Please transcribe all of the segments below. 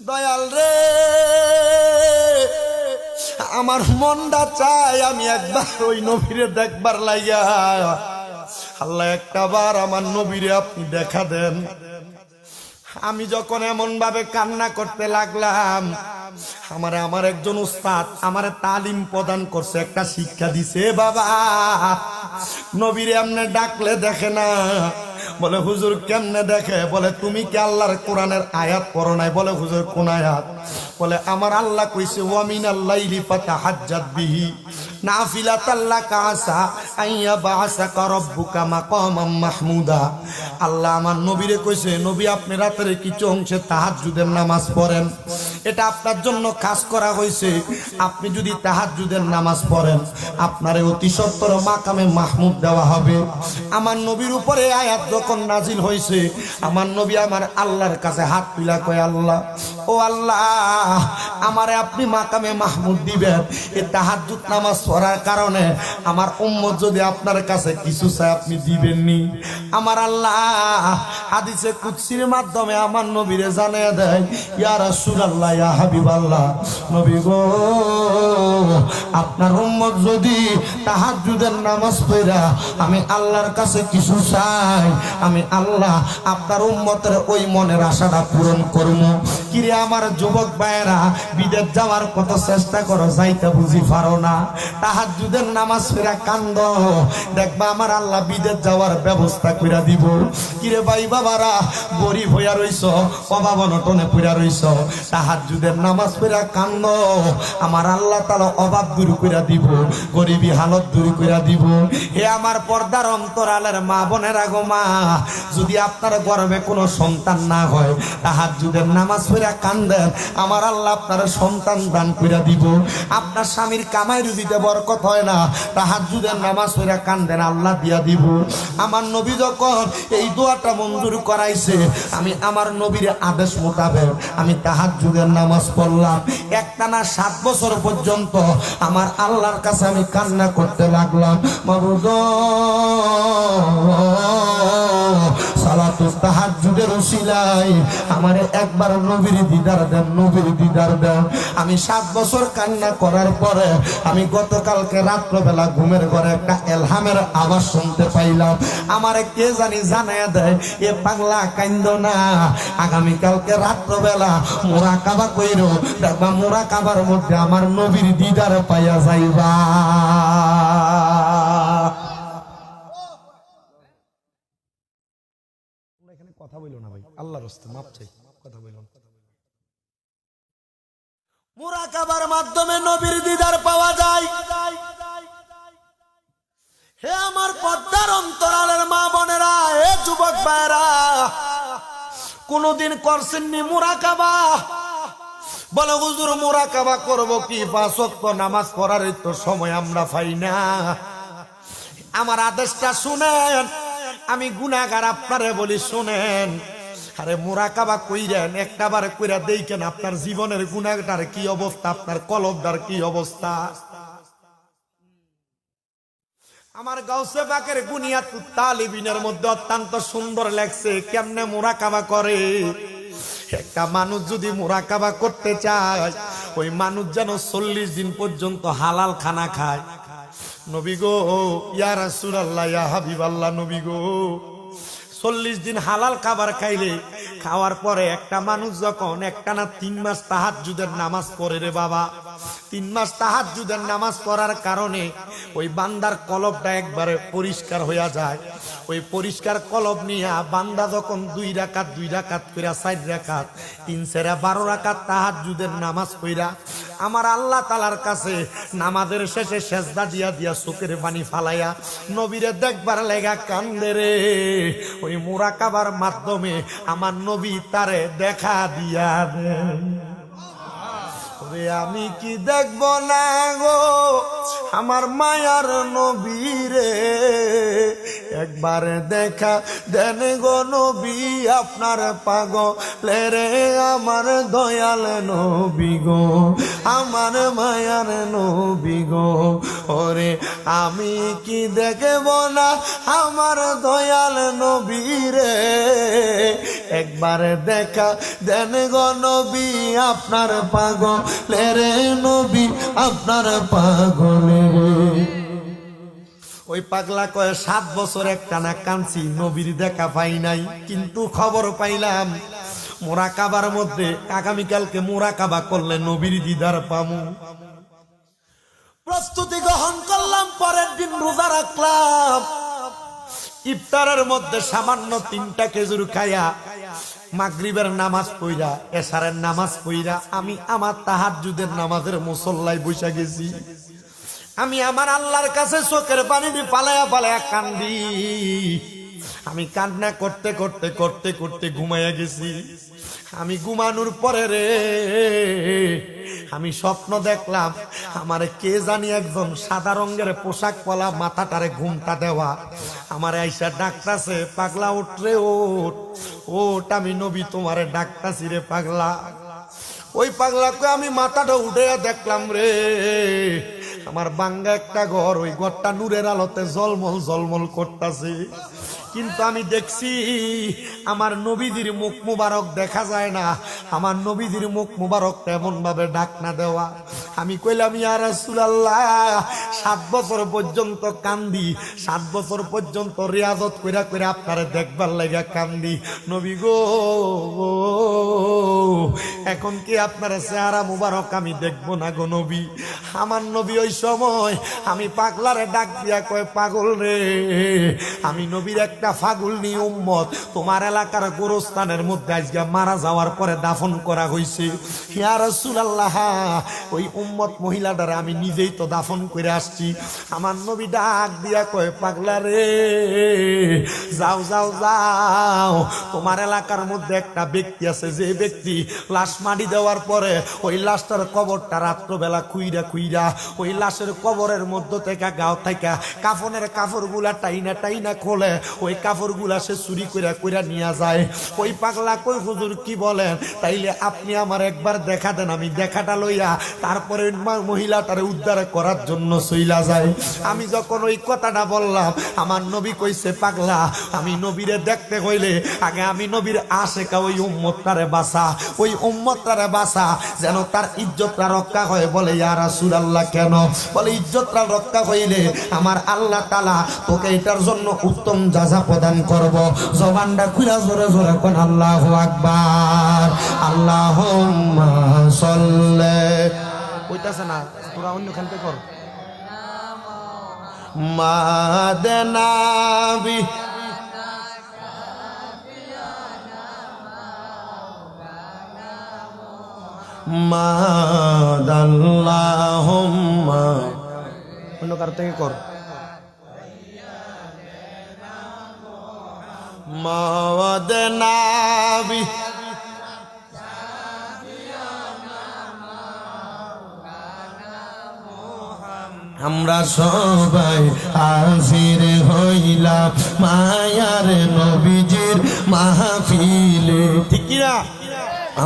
দয়াল রে, আমার মনটা চায় আমি একবার ওই নবীরে দেখবার লাইয়া। আল্লাহ একটা বার আমার নবীরে আপনি দেখা দেন। আমি যখন এমন ভাবে কান্না করতে লাগলাম, আমার একজন উস্তাদ আমারে তালিম প্রদান করছে, একটা শিক্ষা দিছে, বাবা নবীরে এমনে ডাকলে দেখে না। বলে হুজুর কেমনে দেখে? বলে তুমি কি আল্লাহর কোরআনের আয়াত পড়ো নাই? বলে হুজুর কোন আয়াত? বলে আমার আল্লাহ কইছে ওয়া মিনাল লাইলি ফাতাহাজ্জাত বিহি নাফিলাতাল লাকা আসা আইয়া বাসাকা রাব্বুকা মাকামাম মাহমুদা। আল্লাহ আমার নবীরে কইছে, নবী আপনি রাতের কিছু অংশে তাহাজ্জুদের নামাজ পড়েন, এটা আপনার জন্য খাস করা হয়েছে। আপনি যদি তাহাজ্জুদের নামাজ পড়েন আপনারে অতি সত্বর মাকামে মাহমুদ দেওয়া হবে। আমার নবীর উপরে আয়াত যখন নাজিল হয়েছে, আমার নবী আমার আল্লাহর কাছে হাত তুলা কয়, আল্লাহ ও আল্লাহ, আমারে আপনি মাকামে মাহমুদ দিবেন। এই তাহাজ্জুদ নামাজ পড়ার কারণে আমার উম্মত যদি আপনার কাছে কিছু চায় আপনি দিবেননি। আমার আল্লাহ হাদিসে কুদসির মাধ্যমে আমার নবীরে জানিয়ে দেয়, ইয়া রাসূলুল্লাহ, ইয়া হাবিবাল্লাহ, নবী গো, আপনার উম্মত যদি তাহাজ্জুদের নামাজ পড়া আমি আল্লাহর কাছে কিছু চাই, আমি আল্লাহ আপনার উম্মতের ওই মনের আশাটা পূরণ করব। কিরে আমার যুবক ভাইয়েরা, বিদেশ যাওয়ার কত চেষ্টা করো, যাইতে বুঝি পারো না। তাহাজ্জুদের নামাজ পড়া কান্দ, দেখবা আমার আল্লাহ বিদেশ যাওয়ার ব্যবস্থা কইরা দিব। কিরে ভাই বাবারা, গরিব হইয়া রইছ, অভাব অনটনে পড়া রইছ, তাহাজ্জুদের নামাজ পড়া কান্দ, আমার আল্লাহ তাআলা অভাব দূর কইরা দিব, গরিবী হালত দূর কইরা দিব। হে আমার পর্দার অন্তরালের মা বোনেরা গো, মা যদি আপনার গর্ভে কোনো সন্তান না হয়, তাহাজ্জুদের নামাজ পড়া কান্দেন, আমার আল্লাহ আপনার সন্তান দান কইরা দিব। আপনার স্বামীর কামাই রুজিতে বরকত হয় না, তাহাজ্জুদের নামাজ পড়া কান্দেন, আল্লাহ দিয়া দিব। আমার নবী যখন এই দোয়াটা মঞ্জুর করাইছে, আমি আমার নবীর আদেশ মোতাবেক আমি তাহাজ্জুদের নামাজ পড়লাম। একটানা 7 বছর পর্যন্ত আমার আল্লাহর কাছে আমি কান্না করতে লাগলাম, মাবুদ সালাতুত তাহাজ্জুদের ওসিলায় আমারে একবার নবীর দিদার দেন, নবীর দিদার দেন। আমি 7 বছর কান্না করার পরে আমি গতকালকে রাত্রবেলা ঘুমের ঘরে একটা এলহামের আওয়াজ শুনতে পাইলাম। আমারে কে জানি জানায়া দেয়, এ পাগলা কাইন্দ না, আগামীকালকে রাত্রবেলা মুরাকাবা কইরো, দেখবা মুরাকাবার মধ্যে আমার নবীর দিদার পাইয়া যাইবা। এখানে কথা বইল না ভাই, আল্লাহর রাস্তে মাপ চাই, কথা বইল না। মুরাকাবার মাধ্যমে নবীর দিদার পাওয়া যায়। হে আমার পর্দার অন্তরালের মা বোনেরা, হে যুবক ভাইরা, কোনদিন করছেননি মুরাকাবা? বলে হুজুর মুরাকাবা করব কি, 5 ওয়াক্ত নামাজ পড়ার তো সময় আমরা পাই না। আমার আদেশটা শুনেন, আমি গুনাহগার আপনারে বলি শুনেন। আরে মুরাকাবা কইরেন, একটাবার কইরা দেখেন আপনার জীবনের গুনাহটার কি অবস্থা, আপনার কলবদার কি অবস্থা। আমার গাউসে পাকের বুনিয়াতুত তালিবিনের মধ্যে অত্যন্ত সুন্দর লাগছে কেমনে মুরাকাবা করে। একটা মানুষ যদি মুরাকাবা করতে চায়, ওই মানুষ যেন 40 দিন পর্যন্ত হালাল খানা খায়। নবী গো, ইয়া রাসূলুল্লাহ, ইয়া হাবিবাল্লাহ, নবী গো, 40 দিন হালাল খাবার খাইলে, খাওয়ার পরে একটা মানুষ যখন একটানা 3 মাস তাহাজ্জুদের নামাজ পড়ে রে বাবা, 3 মাস তাহাজ্জুদের নামাজ পড়ার কারণে ওই বান্দার কলবটা একবারে পরিষ্কার হইয়া যায়। ওই পরিষ্কার কলব নিয়ে বান্দা যখন 2 রাকাত 2 রাকাত করে 4 রাকাত 3 সেরা 12 রাকাত তাহাজ্জুদের নামাজ পড়া আমার আল্লাহ তাআলার কাছে নামাজের শেষে সেজদা দিয়া দিয়া চোখের পানি ফালাইয়া নবীরে দেখবার লাগা কান্দে রে। ওই মুরাকাবার মাধ্যমে আমার নবী তারে দেখা দিয়া দেন। আমি কি দেখব না গো আমার মায়ার নবীরে, একবার দেখা দেন গো নবী আপনার পাগলের, আমার দয়াল নবী গো, আমার মায়ার নবী গো। ওরে আমি কি দেখব না আমার দয়াল নবীরে, একবার দেখা দেন গো নবী আপনার পাগলের নবী আপনার পাগলের। ওই পাগলা কয় 7 বছর একটানা কাঁদছি, নবীর দেখা পাই নাই, কিন্তু খবর পাইলাম মোরাকাবার মধ্যে আগামীকালকে মোরাকাবা করলে নবীর দিদার পামু। প্রস্তুতি গ্রহণ করলাম, পরের দিন রোজা রাখলাম। ইফতারের মধ্যে সামান্য 3টা খেজুর খাইয়া মাগরিবের নামাজ পড়া, এশারের নামাজ পড়া আমি আমার তাহাজ্জুদের নামাজের মুসল্লায় বসে গেছি। আমি আমার আল্লাহর কাছে চোখের পানি দিয়ে পালায়া পালায়া কান্দি। আমি কান্না করতে করতে করতে করতে ঘুমাইয়া গেছি। আমি ঘুমানোর পরে রে আমি স্বপ্ন দেখলাম আমারে কে জানি একজন সাদা রঙের পোশাক পরা, মাথাটারে ঘুমটা দেওয়া, আমার আইসা ডাকতাছে, পাগলা ওঠ রে ওঠ ওঠ, আমি নবী তোমারে ডাকতাছি রে পাগলা। ওই পাগলাকে আমি মাথাটা উঠে দেখলাম রে আমার বাঙ্গা একটা ঘর, ওই ঘরটা নূরের আলোতে জলমল জলমল করতেছে, কিন্তু আমি দেখছি আমার নবীজির মুখ মুবারক দেখা যায় না। আমার নবীজির মুখ মুবারক এমন ভাবে ডাক না দেওয়া। আমি কইলাম ইয়া রাসূলুল্লাহ, 7 বছর পর্যন্ত কান্দি, 7 বছর পর্যন্ত রিয়াজত কইরা কইরা আপনারে দেখবার লাগা কান্দি, নবী গো এখন কি আপনার চেহারা মুবারক আমি দেখবো না গো নবী? আমার নবী ওই সময় আমি পাগলারে ডাক দিয়া কয়, পাগল রে, আমি নবীর একটা ফাগুলনি উম্মত তোমার এলাকার গোরস্থানের মধ্যে আজকে মারা যাওয়ার পরে দাফন করা হয়েছে। ইয়া রাসূলুল্লাহ, ওই উম্মত মহিলাটারে আমি নিজেই তো দাফন করে আসছি। আমার নবী ডাক দিয়া কয়, পাগলা রে যাও যাও যাও, তোমার এলাকার মধ্যে একটা ব্যক্তি আছে, যে ব্যক্তি লাশ মাটি দেওয়ার পরে ওই লাশটার কবরটা রাত্রবেলা খুইরা খুইরা ওই লাশের কবরের মধ্য থেকে গাও থেকে কাফনের কাপড়গুলা টাইনা টাইনা খোলে, ওই কাপড়গুলা সে চুরি কইরা কইরা নিয়ে যায়। ওই পাগলা কই, হুজুর কি বলেন? তাইলে আপনি আমার একবার দেখা দেন, আমি দেখাটা লইয়া তারপরে মহিলাটারে উদ্ধার করার জন্য চইলা যায়। আমি যখন ওই কথাটা বললাম, আমার নবী কইছে, পাগলা আমি নবীরে দেখতে হইলে আগে আমি নবীর আশেকা ওই উম্মতটারে বাঁচা, ওই উম্মতটারে বাঁচা যেন তার ইজ্জতটা রক্ষা হয়। বলে ইয়া রাসূলুল্লাহ কেন? বলে ইজ্জতটা রক্ষা হইলে আমার আল্লাহ তাআলা তোকে এটার জন্য উত্তম যাজা প্রদান করব। জবানটা খুলে জোরে জোরে কোন আল্লাহু আকবার, আল্লাহুম্মা সাল্লি। কইতাছে না তোরা অন্যখান থেকে কর। মাদনাবি মাদাল্লাহুম্মা, অন্য কার থেকে কর। মাদনাবি আমরা সবাই হাজির হইলাম মায়ার নবীজির মাহফিলে, ঠিক না?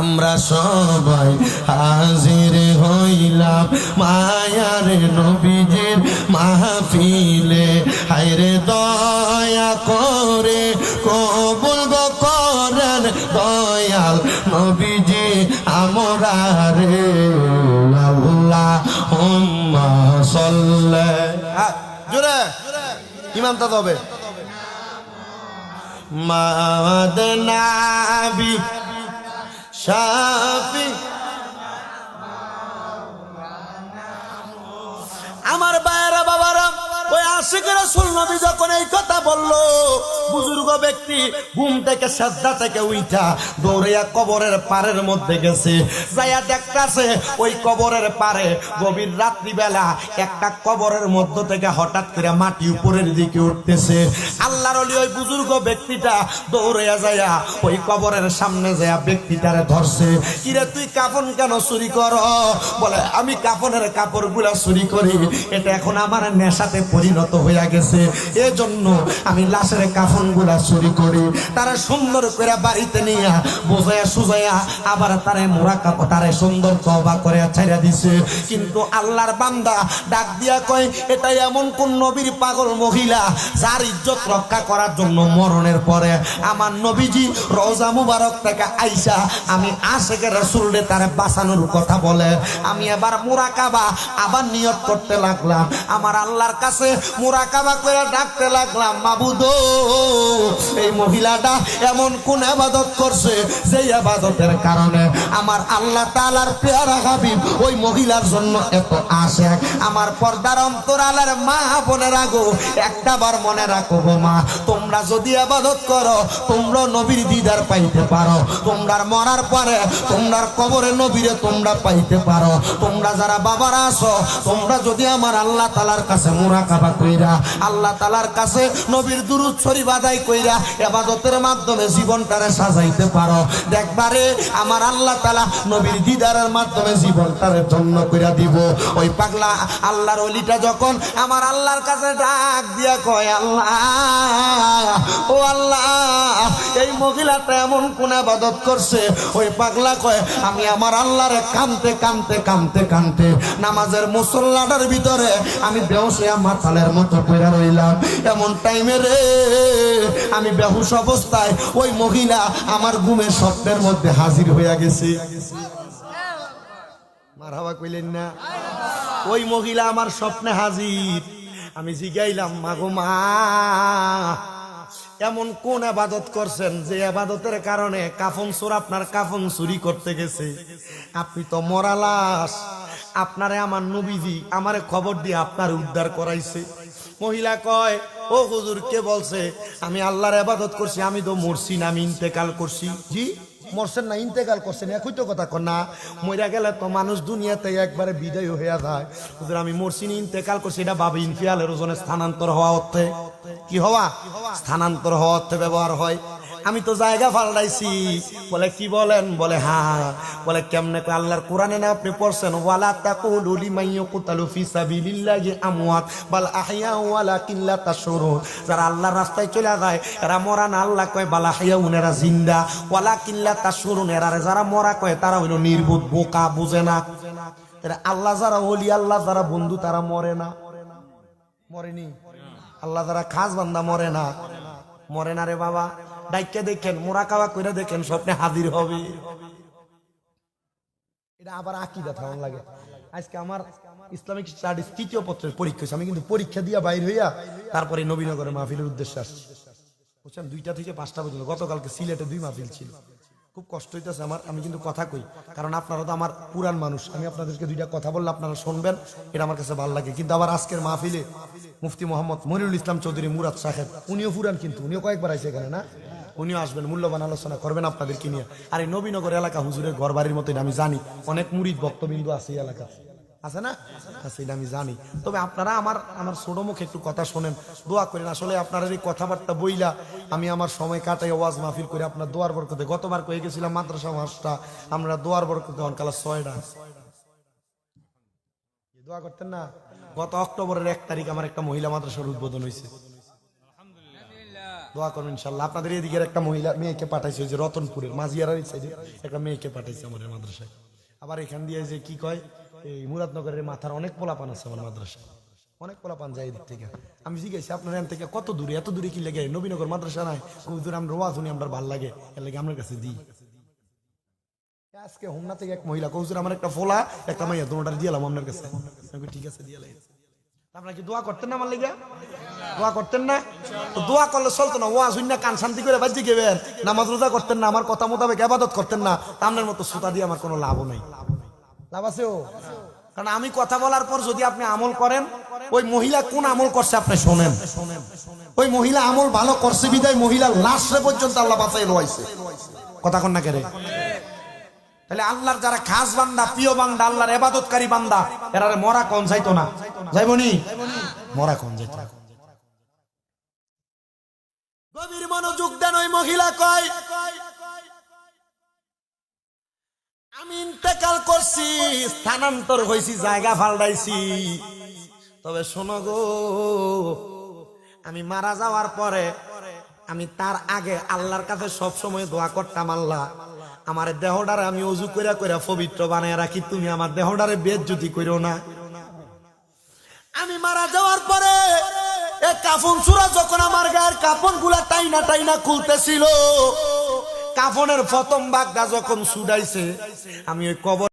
আমরা সবাই হাজির হইলাম মায়ার নবীজির মাহফিলে। হায়রে দয়া করে কবুল গো করেন দয়াল নবীজি আমরা রে, আল্লাহুম্মা সাল্লি। জোরে ইমানটা হবে। মাদনাবি শাফি, আমার বায়রা বাবারা, ওই আশিকের রাসূল নবী যখন এই কথা বললো, বুজুর্গ ব্যক্তি ঘুম থেকে সাজদা থেকে উঠা দৌড়াইয়া কবরের পারের মধ্যে গেছে। যাইয়া দেখতাছে ওই কবরের পারে গভীর রাত্রিবেলা একটা কবরের মধ্য থেকে হঠাৎ করে মাটি উপরের দিকে উঠতেছে। আল্লাহর ওলি ওই বুজুর্গ ব্যক্তিটা দৌড়াইয়া যাইয়া ওই কবরের সামনে যাইয়া ব্যক্তিটারে ধরছে। কিরে তুই কাফন কেন চুরি কর? বলে আমি কাফনের কাপড়গুলা চুরি করি, এটা এখন আমার নেশাতে পরিণত হইয়া গেছে। গেছে, এজন্য আমি লাশের কাফনগুলা চুরি করি, তারা সুন্দর করে বাড়িতে নিয়ে বোঝায়া সুজায়া আবার তারে মুরাকাবা তারে সুন্দর তওবা করে ছাইরা দিছে। কিন্তু আল্লাহর বান্দা ডাক দিয়া কয়, এটা এমন কোন নবীর পাগল মহিলা যার ইজ্জত রক্ষা করার জন্য মরণের পরে আমার নবীজি রওজা মুবারক থেকে আইসা আমি আশিকের রাসূলরে তারে বাঁচানোর কথা বলে। আমি এবার মুরাকাবা আবার নিয়ত করতে লাগলাম, আমার আল্লাহর কাছে মুরাকাবা করে ডাকতে লাগলাম, মাবুদ এই মহিলাটা এমন কোন ইবাদত করছে যে ইবাদতের কারণে আমার আল্লাহ তাআলার পেয়ারা হাবিব ওই মহিলার জন্য এত আশা। আমার পর্দার অন্তরালের মা বোনেরা গো, একটাবার মনে রাখো গো মা, তোমরা যদি ইবাদত করো তোমরা নবীর দিদার পাইতে পারো, তোমরা মরার পরে তোমরা কবরে নবীরে তোমরা পাইতে পারো। তোমরা যারা বাবারা আছো তোমরা যদি আমার আল্লাহ তাআলার কাছে মুরাকাবা কইরা আল্লাহ তাআলার কাছে নবীর দুরূদ শরীফ আদায় কইরা ইবাদতের মাধ্যমে জীবনটারে সাজাইতে পারো, দেখবারে আমার আল্লাহ তাআলা নবীর দিদারের মাধ্যমে জীবনটারে জন্য কইরা দিব। ওই পাগলা আল্লাহর ওলিটা যখন আমার আল্লাহর কাছে ডাক দিয়া কয়, আল্লাহ ও আল্লাহ এই মহিলাটা এমন কোন ইবাদত করছে, ওই পাগলা কয়, আমি আমার আল্লাহরে কাঁদতে কাঁদতে কাঁদতে কাঁদতে নামাজের মুসল্লাটার ভিতরে আমি বেহুশ হইয়া মাতালের মতো পড়ে রইলাম। এমন টাইমে রে আমি বেহুশ অবস্থায় ওই মহিলা আমার ঘুমের স্বপ্নের মধ্যে হাজির হইয়া গেছে। মারহাবা কইলেন না? ওই মহিলা আমার স্বপ্নে হাজির। আমি জিগাইলাম, মাগো মা এমন কোন ইবাদত করছেন যে ইবাদতের কারণে কাফন চোর আপনার কাফন চুরি করতে গেছে? আপনি তো মরা লাশ, আপনারে আমার নবীজি আমারে খবর দিয়ে আপনার উদ্ধার করাইছে। মহিলা কয়, ও হুজুর কে বলছে আমি আল্লাহর ইবাদত করছি? আমি তো মরছি না, আমি ইন্তেকাল করছি। জি মরছেন না, ইন্তেকাল করছেন, একই তো কথা কর না। মইরা গেলে তো মানুষ দুনিয়াতে একবারে বিদায় হইয়া যায়। হুজুর আমি মরছি না, ইন্তেকাল করছি, এটা বাবে ইনফিয়ালের ওজনে স্থানান্তর হওয়া অর্থে কি হওয়া? স্থানান্তর হওয়া অর্থে ব্যবহার হয়। আমি তো জায়গা পাল্টাইছি। বলে কি বলেন? বলে হ্যাঁ। বলে কেমনে? আল্লাহর কোরআনে না আপনি পড়ছেন, ওয়ালা তাকুলু লিমান ইয়াকুতালু ফি সাবিলিল্লাহি আমওয়াত বাল আহইয়া ওয়ালাকিন লা তাশউরুন। যারা আল্লাহর রাস্তায় চলে যায় এরা মরা না, আল্লাহ কয় বাল আহইয়াউন, এরা জিন্দা, ওয়ালাকিন লা তাশউরুন, এরা যারা মরা কয় তারা হইল নির্বোধ, বোকা, বুঝে না। আল্লাহ যারা ওলি, আল্লাহ যারা বন্ধু, তারা মরে না, মরেনি। আল্লাহ যারা খাস বান্দা মরে না, মরে না রে বাবা। ডাইকে দেখেন, মুরাকাবা কইরা দেখেন, স্বপ্নে হাজির হবে। এটা আবার আকীদা থাকুন লাগে। আজকে আমার ইসলামিক স্টাডিজ তৃতীয় পত্রের পরীক্ষা হয়েছে। আমি কিন্তু পরীক্ষা দিয়া বাইর হইয়া তারপরে নবীনগরের মাহফিলের উদ্দেশ্যে আসছি, বুঝছেন? 2টা থেকে 5টা পর্যন্ত। গতকালকে সিলেটে 2 মাহফিল ছিল। খুব কষ্ট হইতেছে আমার। আমি কিন্তু কথা কই, কারণ আপনারা তো আমার পুরান মানুষ। আমি আপনাদেরকে 2টা কথা বললে আপনারা শুনবেন, এটা আমার কাছে ভালো লাগে। কিন্তু আবার আজকের মাহফিলে মুফতি মোহাম্মদ মনিরুল ইসলাম চৌধুরী মুরাদ সাহেব, উনিও পুরান, কিন্তু উনিও কয়েকবার আইছে এখানে না, উনিও আসবেন, মূল্যবান আলোচনা করবেন আপনাদেরকে নিয়ে। আর এই নবীনগর এলাকা হুজুরের ঘর বাড়ির মতো, আমি জানি অনেক মুরিদ ভক্তবিন্দু আছে এই এলাকা, আছে না? আছে, এটা আমি জানি। তবে আপনারা আমার ছোট মুখে একটু কথা শোনেন, দোয়া করেন। আসলে আপনারা এই কথাবার্তা বইলা আমি আমার সময় কাটাই ওয়াজ মাহফিল করে আপনার দোয়ার বরকতে। গতবার কয়ে গেছিলাম মাদ্রাসা মাসটা, আমরা দোয়ার বরকতে অনকালা 6টা দোয়া করতেন না। গত অক্টোবরের 1 তারিখ আমার একটা মহিলা মাদ্রাসার উদ্বোধন হয়েছে। দোয়া করবেন ইনশাল্লাহ। আপনাদের এদিকের একটা মহিলা মেয়েকে পাঠাইছে, ওই যে রতনপুরের মাঝিয়ারার সাইডে একটা মেয়েকে পাঠাইছে আমাদের মাদ্রাসায়। আবার এখান দিয়ে যে কি কয়, এই মুরাদনগরের মাথার অনেক পোলাপান আছে আমার মাদ্রাসায়, অনেক পোলাপান যায় এদিক থেকে। আমি জিজ্ঞাসি আপনার এখান থেকে কত দূরে, এত দূরে কি লাগে? নবীনগর মাদ্রাসা নাই, দূরে আমরা রোয়া শুনি, আমরা ভাল লাগে, এর লাগে আমার কাছে দিই। আজকে হোমনা থেকে এক মহিলা কৌজুর আমার একটা ফোলা একটা মাইয়া দুটোটা দিলাম আপনার কাছে। ঠিক আছে, দিয়ে লাগে। আপনারা কি দোয়া করতেন না আমার লেগে? দোয়া করতেন না? তো দোয়া করলে চলতো না? ওয়াজ হইনা কান শান্তি করে বাজি গেবেন, নামাজ রোজা করতেন না, আমার কথা মোতাবেক ইবাদত করতেন না, আপনার মতো সুতা দিয়ে আমার কোনো লাভও নাই। লাভ আছে ও? কারণ আমি কথা বলার পর যদি আপনি আমল করেন, ওই মহিলা কোন আমল করছে আপনি শোনেন। ওই মহিলা আমল ভালো করছে বিদায় মহিলা লাস্টে পর্যন্ত আল্লাহ বাঁচাই রয়েছে। কথা কন না কেরে? তাহলে আল্লাহর যারা খাস বান্দা, প্রিয় বান্দা, আল্লাহর ইবাদতকারী বান্দা, এরা মরা কোন যাইতো না? যাইবনি? মরা কোন যাইতো না? গভীর মনোযোগ দেন। ওই মহিলা কয়, আমি ইন্তেকাল করছি, স্থানান্তর হয়েছি, জায়গা পাল্টাইছি। তবে শোনো গো, আমি মারা যাওয়ার পরে আমি তার আগে আল্লাহর কাছে সব সময় দোয়া করতাম, আল্লাহ আমার দেহটারে আমি অজু কইরা কইরা পবিত্র বানায় রাখি, তুমি আমার দেহটারে বেজ্জতি কইরো না। আমি মারা যাওয়ার পরে এই কাফন চূড়া যখন আমার গায়ের কাফন গুলা টাইনা টাইনা খুলতেছিল, কাফনের প্রথম ভাগটা যখন ছুটাইছে, আমি ওই কবর